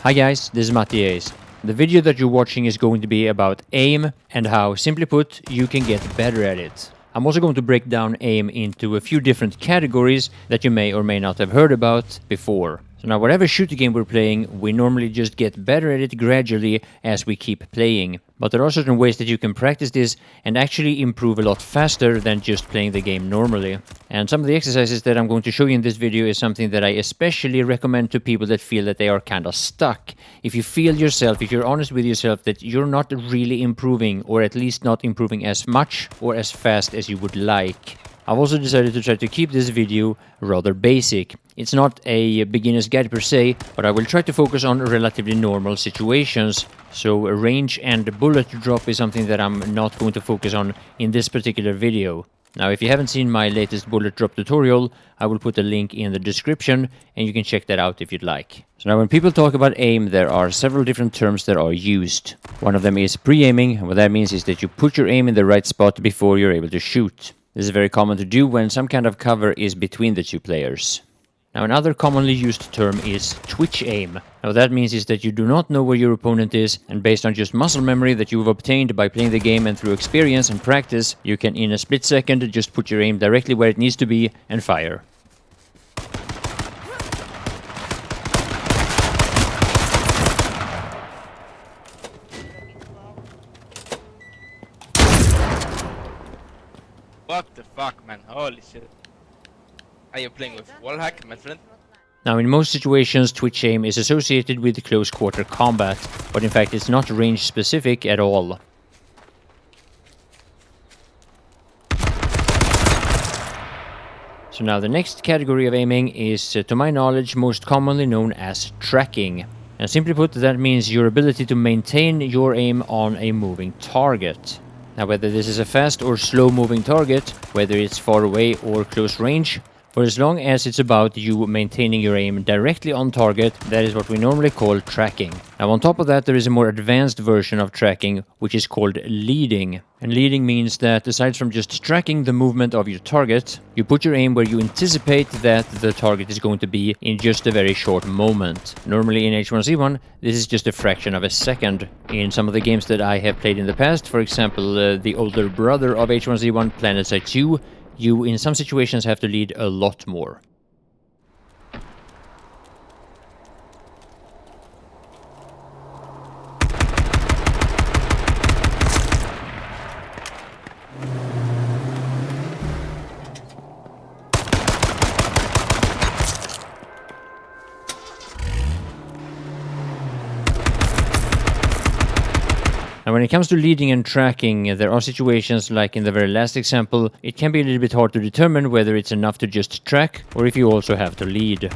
Hi guys, this is Mattias. The video that you're watching is going to be about aim and how, simply put, you can get better at it. I'm also going to break down aim into a few different categories that you may or may not have heard about before. So now whatever shooter game we're playing, we normally just get better at it gradually as we keep playing. But there are certain ways that you can practice this and actually improve a lot faster than just playing the game normally. And some of the exercises that I'm going to show you in this video is something that I especially recommend to people that feel that they are kind of stuck. If you feel yourself, if you're honest with yourself that you're not really improving, or at least not improving as much or as fast as you would like. I've also decided to try to keep this video rather basic. It's not a beginner's guide per se, but I will try to focus on relatively normal situations. So range and bullet drop is something that I'm not going to focus on in this particular video. Now, if you haven't seen my latest bullet drop tutorial, I will put a link in the description and you can check that out if you'd like. So now when people talk about aim, there are several different terms that are used. One of them is pre-aiming, and what that means is that you put your aim in the right spot before you're able to shoot. This is very common to do when some kind of cover is between the two players. Now, another commonly used term is twitch aim. Now, what that means is that you do not know where your opponent is, and based on just muscle memory that you've obtained by playing the game and through experience and practice, you can in a split second just put your aim directly where it needs to be and fire. What the fuck, man? Holy shit. Are you playing with wallhack, my friend? Now, in most situations, twitch aim is associated with close quarter combat, but in fact it's not range specific at all. So now the next category of aiming is, to my knowledge, most commonly known as tracking. And simply put, that means your ability to maintain your aim on a moving target. Now, whether this is a fast or slow moving target, whether it's far away or close range, for as long as it's about you maintaining your aim directly on target, that is what we normally call tracking. Now, on top of that, there is a more advanced version of tracking, which is called leading. And leading means that aside from just tracking the movement of your target, you put your aim where you anticipate that the target is going to be in just a very short moment. Normally in H1Z1, this is just a fraction of a second. In some of the games that I have played in the past, for example, the older brother of H1Z1, Planetside 2, you in some situations have to lead a lot more. Now, when it comes to leading and tracking, there are situations like in the very last example, it can be a little bit hard to determine whether it's enough to just track or if you also have to lead.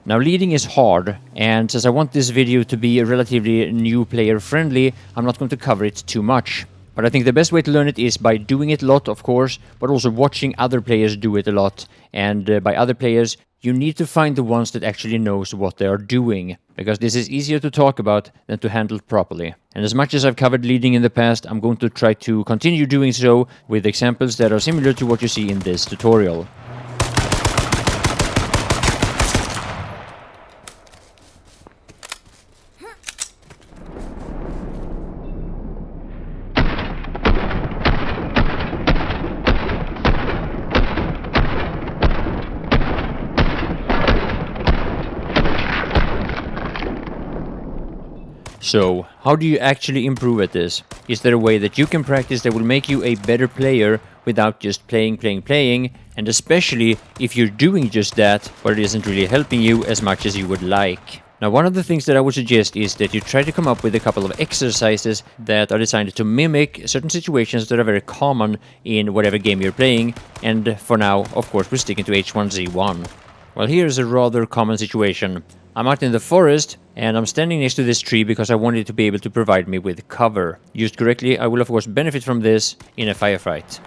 Now, leading is hard, and since I want this video to be relatively new player friendly, I'm not going to cover it too much. But I think the best way to learn it is by doing it a lot, of course, but also watching other players do it a lot. And by other players, you need to find the ones that actually knows what they are doing, because this is easier to talk about than to handle properly. And as much as I've covered leading in the past, I'm going to try to continue doing so with examples that are similar to what you see in this tutorial. So, how do you actually improve at this? Is there a way that you can practice that will make you a better player without just playing, and and especially if you're doing just that, but it isn't really helping you as much as you would like. Now, one of the things that I would suggest is that you try to come up with a couple of exercises that are designed to mimic certain situations that are very common in whatever game you're playing, and for now, of course, we're sticking to H1Z1. Well, here's a rather common situation. I'm out in the forest, and I'm standing next to this tree because I wanted it to be able to provide me with cover. Used correctly, I will of course benefit from this in a firefight.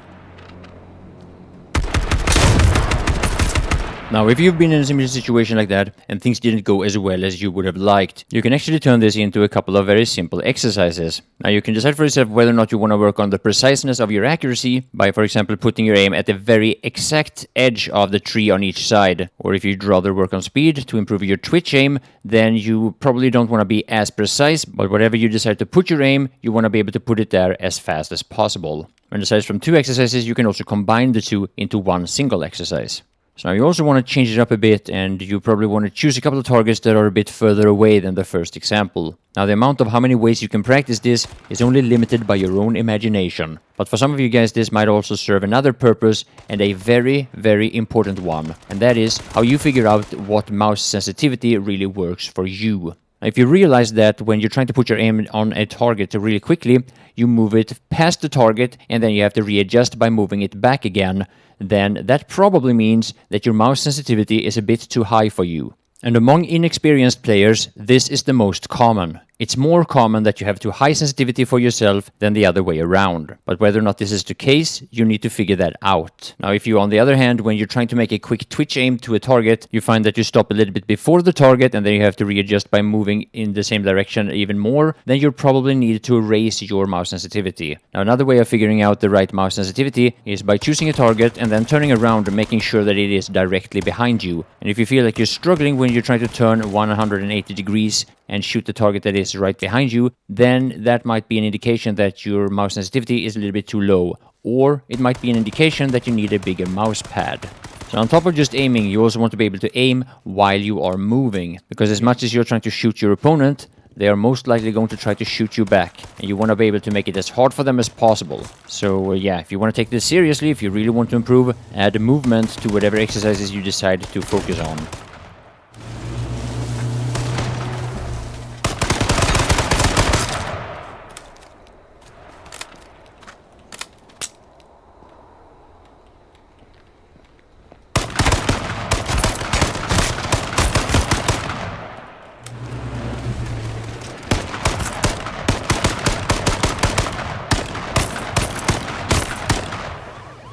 Now, if you've been in a similar situation like that, and things didn't go as well as you would have liked, you can actually turn this into a couple of very simple exercises. Now, you can decide for yourself whether or not you want to work on the preciseness of your accuracy by, for example, putting your aim at the very exact edge of the tree on each side. Or if you'd rather work on speed to improve your twitch aim, then you probably don't want to be as precise, but whatever you decide to put your aim, you want to be able to put it there as fast as possible. And aside from two exercises, you can also combine the two into one single exercise. So now you also want to change it up a bit, and you probably want to choose a couple of targets that are a bit further away than the first example. Now, the amount of how many ways you can practice this is only limited by your own imagination. But for some of you guys, this might also serve another purpose, and a very, very important one. And that is how you figure out what mouse sensitivity really works for you. If you realize that when you're trying to put your aim on a target really quickly, you move it past the target and then you have to readjust by moving it back again, then that probably means that your mouse sensitivity is a bit too high for you. And among inexperienced players, this is the most common. It's more common that you have too high sensitivity for yourself than the other way around. But whether or not this is the case, you need to figure that out. Now, if you, on the other hand, when you're trying to make a quick twitch aim to a target, you find that you stop a little bit before the target and then you have to readjust by moving in the same direction even more, then you'll probably need to raise your mouse sensitivity. Now, another way of figuring out the right mouse sensitivity is by choosing a target and then turning around and making sure that it is directly behind you. And if you feel like you're struggling when you're trying to turn 180 degrees and shoot the target that is right behind you, then that might be an indication that your mouse sensitivity is a little bit too low, or it might be an indication that you need a bigger mouse pad. So on top of just aiming, you also want to be able to aim while you are moving, because as much as you're trying to shoot your opponent, they are most likely going to try to shoot you back, and you want to be able to make it as hard for them as possible. So yeah, if you want to take this seriously, if you really want to improve, add movement to whatever exercises you decide to focus on.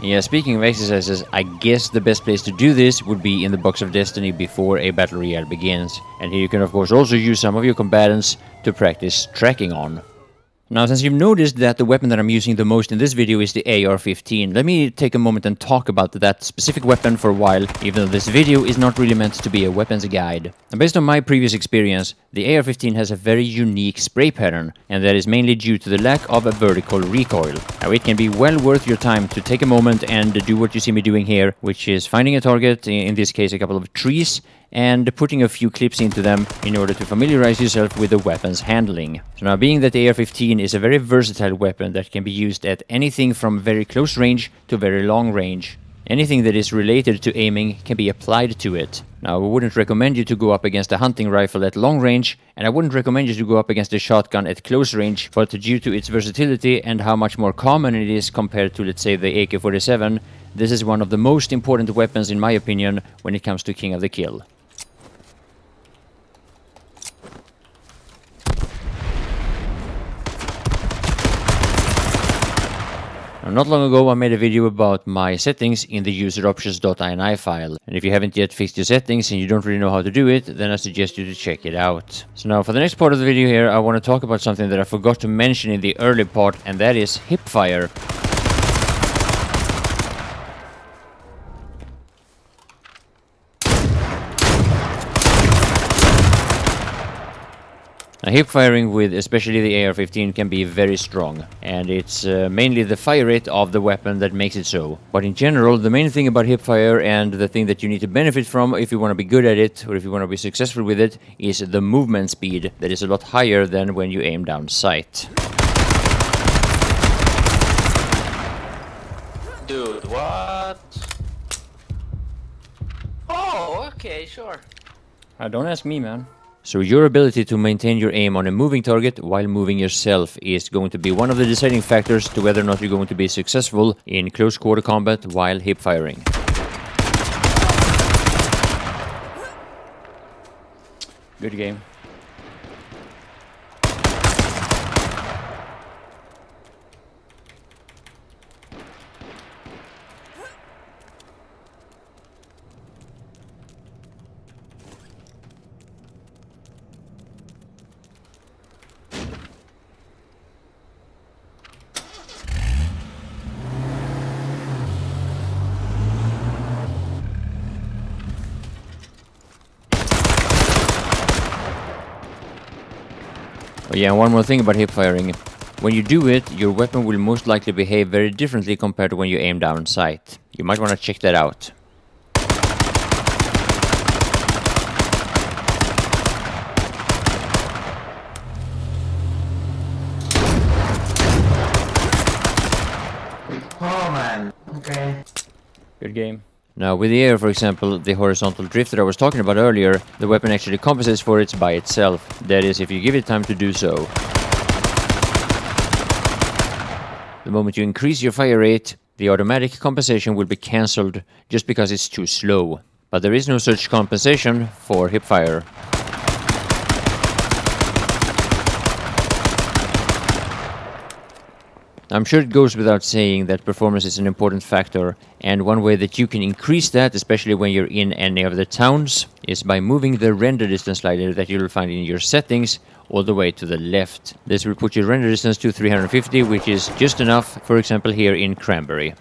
Yeah, speaking of exercises, I guess the best place to do this would be in the Box of Destiny before a Battle Royale begins. And here you can of course also use some of your combatants to practice tracking on. Now, since you've noticed that the weapon that I'm using the most in this video is the AR-15, let me take a moment and talk about that specific weapon for a while, even though this video is not really meant to be a weapons guide. And based on my previous experience, the AR-15 has a very unique spray pattern, and that is mainly due to the lack of a vertical recoil. Now, it can be well worth your time to take a moment and do what you see me doing here, which is finding a target, in this case a couple of trees, and putting a few clips into them in order to familiarize yourself with the weapon's handling. So now, being that the AR-15 is a very versatile weapon that can be used at anything from very close range to very long range, anything that is related to aiming can be applied to it. Now, I wouldn't recommend you to go up against a hunting rifle at long range, and I wouldn't recommend you to go up against a shotgun at close range, but due to its versatility and how much more common it is compared to, let's say, the AK-47, this is one of the most important weapons, in my opinion, when it comes to King of the Kill. Not long ago I made a video about my settings in the useroptions.ini file, and if you haven't yet fixed your settings and you don't really know how to do it, then I suggest you to check it out. So now for the next part of the video here, I want to talk about something that I forgot to mention in the early part, and that is hipfire. Now, hip firing with especially the AR-15 can be very strong, and it's mainly the fire rate of the weapon that makes it so. But in general, the main thing about hip fire, and the thing that you need to benefit from if you want to be good at it, or if you want to be successful with it, is the movement speed that is a lot higher than when you aim down sight. Dude, what? Okay, sure. Don't ask me, man. So your ability to maintain your aim on a moving target while moving yourself is going to be one of the deciding factors to whether or not you're going to be successful in close quarter combat while hip firing. Good game. Oh yeah, and one more thing about hip firing. When you do it, your weapon will most likely behave very differently compared to when you aim down sight. You might want to check that out. Oh man. Okay. Good game. Now, with the air, for example, the horizontal drift that I was talking about earlier, the weapon actually compensates for it by itself. That is, if you give it time to do so. The moment you increase your fire rate, the automatic compensation will be cancelled just because it's too slow. But there is no such compensation for hipfire. I'm sure it goes without saying that performance is an important factor, and one way that you can increase that, especially when you're in any of the towns, is by moving the render distance slider that you'll find in your settings all the way to the left. This will put your render distance to 350, which is just enough, for example, here in Cranberry.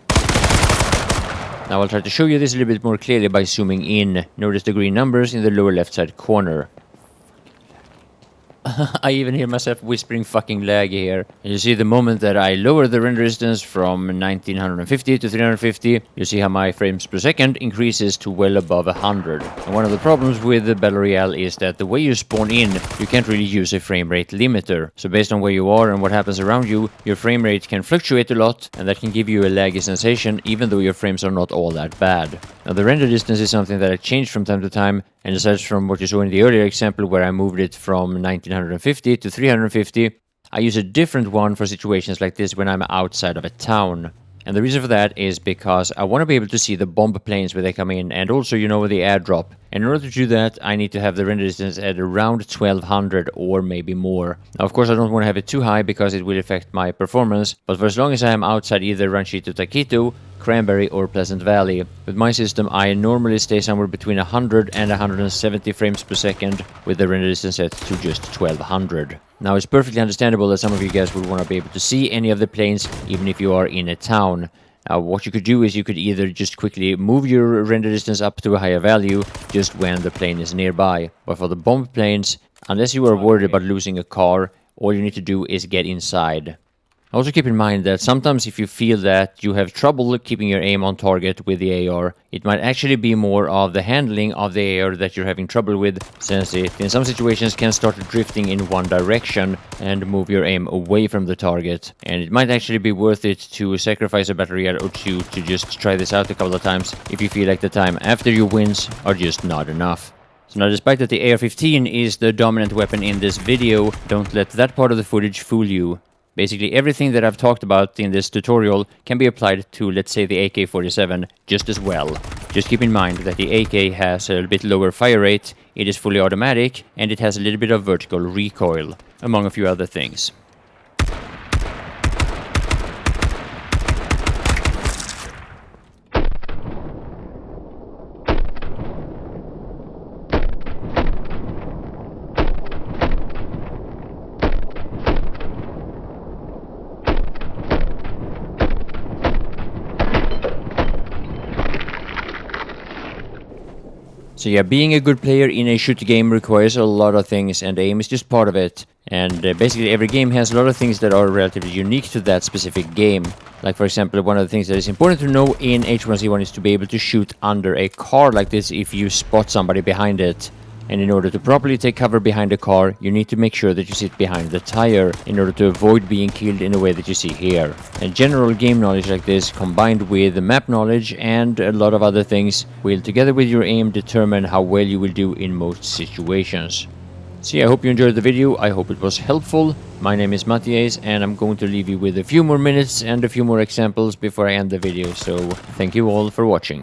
Now I'll try to show you this a little bit more clearly by zooming in. Notice the green numbers in the lower left side corner. I even hear myself whispering fucking lag here. And you see the moment that I lower the render distance from 1950 to 350, you see how my frames per second increases to well above 100. And one of the problems with the Battle Royale is that the way you spawn in, you can't really use a frame rate limiter. So based on where you are and what happens around you, your frame rate can fluctuate a lot, and that can give you a laggy sensation even though your frames are not all that bad. Now the render distance is something that I change from time to time, and aside from what you saw in the earlier example where I moved it from 1950 to 350, I use a different one for situations like this when I'm outside of a town. And the reason for that is because I want to be able to see the bomb planes where they come in, and also, you know, the airdrop. And in order to do that, I need to have the render distance at around 1200 or maybe more. Now, of course, I don't want to have it too high because it will affect my performance, but for as long as I am outside either Ranchito Taquito, Cranberry or Pleasant Valley. With my system, I normally stay somewhere between 100 and 170 frames per second with the render distance set to just 1200. Now, it's perfectly understandable that some of you guys would want to be able to see any of the planes even if you are in a town. Now, what you could do is you could either just quickly move your render distance up to a higher value just when the plane is nearby. But for the bomb planes, unless you are worried about losing a car, all you need to do is get inside. Also keep in mind that sometimes if you feel that you have trouble keeping your aim on target with the AR, it might actually be more of the handling of the AR that you're having trouble with, since it in some situations can start drifting in one direction and move your aim away from the target. And it might actually be worth it to sacrifice a battery or two to just try this out a couple of times if you feel like the time after your wins are just not enough. So now, despite that the AR-15 is the dominant weapon in this video, don't let that part of the footage fool you. Basically, everything that I've talked about in this tutorial can be applied to, let's say, the AK-47 just as well. Just keep in mind that the AK has a bit lower fire rate, it is fully automatic, and it has a little bit of vertical recoil, among a few other things. So yeah, being a good player in a shooter game requires a lot of things, and aim is just part of it. And basically every game has a lot of things that are relatively unique to that specific game. Like, for example, one of the things that is important to know in H1Z1 is to be able to shoot under a car like this if you spot somebody behind it. And in order to properly take cover behind a car, you need to make sure that you sit behind the tire in order to avoid being killed in the way that you see here. And general game knowledge like this, combined with map knowledge and a lot of other things, will together with your aim determine how well you will do in most situations. So yeah, I hope you enjoyed the video, I hope it was helpful. My name is Matthias and I'm going to leave you with a few more minutes and a few more examples before I end the video, so thank you all for watching.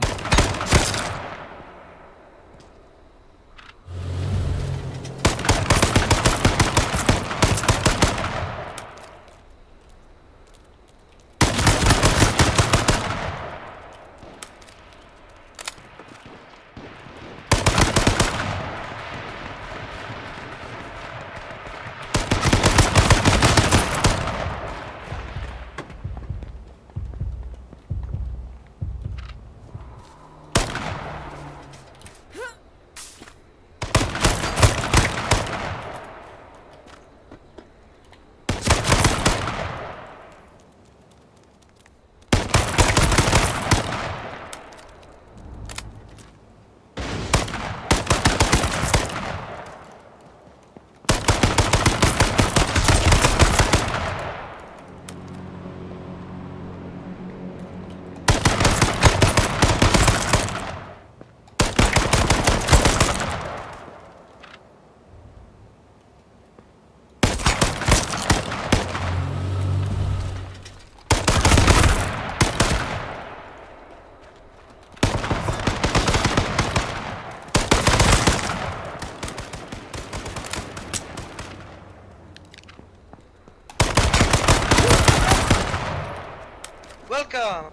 Welcome!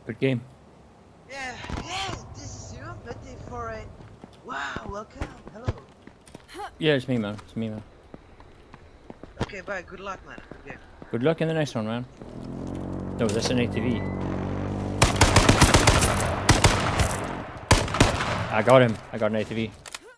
Good game. Yeah, yes, this is you. Ready for it. Wow, welcome. Hello. Yeah, it's me, man. It's me, man. Okay, bye. Good luck, man. Okay. Good luck in the next one, man. No, that's an ATV. I got him. I got an ATV.